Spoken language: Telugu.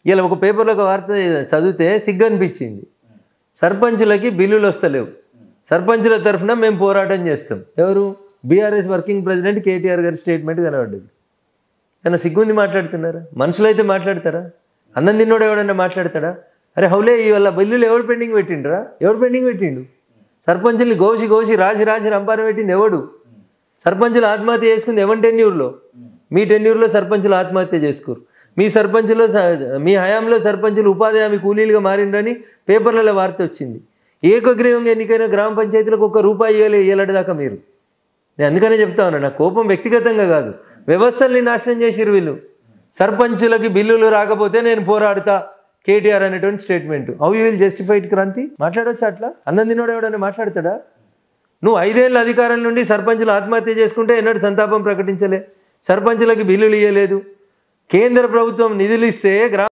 ఇలా ఒక పేపర్లో ఒక వార్త చదివితే సిగ్గు అనిపించింది. సర్పంచులకి బిల్లులు వస్తలేవు, సర్పంచుల తరఫున మేము పోరాటం చేస్తాం. ఎవరు? బీఆర్ఎస్ వర్కింగ్ ప్రెసిడెంట్ కేటీఆర్ గారి స్టేట్మెంట్ కనబడ్డది. ఏమన్నా సిగ్గుంది మాట్లాడుతున్నారా? మనుషులు అయితే మాట్లాడతారా? అన్నం తిన్నోడు ఎవడన్నా మాట్లాడతాడా? అరే హౌలే ఇవాళ బిల్లులు ఎవడు పెండింగ్ పెట్టిండ్రా? ఎవడు పెండింగ్ పెట్టిండు? సర్పంచుల్ని గోసి రాసి రంపాన పెట్టింది ఎవడు? సర్పంచులు ఆత్మహత్య చేసుకుంది ఎవరి టెన్యూర్లో? మీ టెన్యూర్లో సర్పంచులు ఆత్మహత్య చేసుకోరు. మీ హయాంలో సర్పంచులు ఉపాధి హామీ కూలీలుగా మారిండ్రని పేపర్లలో వార్త వచ్చింది. ఏకగ్రీవంగా ఎన్నికైన గ్రామ పంచాయతీలకు ₹1 ఇవ్వలేడు దాకా మీరు. నేను అందుకనే చెప్తా ఉన్నా, నా కోపం వ్యక్తిగతంగా కాదు, వ్యవస్థల్ని నాశనం చేసిరు వీళ్ళు. సర్పంచులకి బిల్లులు రాకపోతే నేను పోరాడుతా కేటీఆర్ అనేటువంటి statement. How you will justify it? Kranti మాట్లాడొచ్చు అట్లా? అన్నం తినోడు ఎవడన్నా మాట్లాడతాడా? నువ్వు 5 ఏళ్ళ అధికారం నుండి సర్పంచులు ఆత్మహత్య చేసుకుంటే ఎన్నడూ సంతాపం ప్రకటించలే, సర్పంచులకి బిల్లులు ఇవ్వలేదు. కేంద్ర ప్రభుత్వం నిధులు ఇస్తే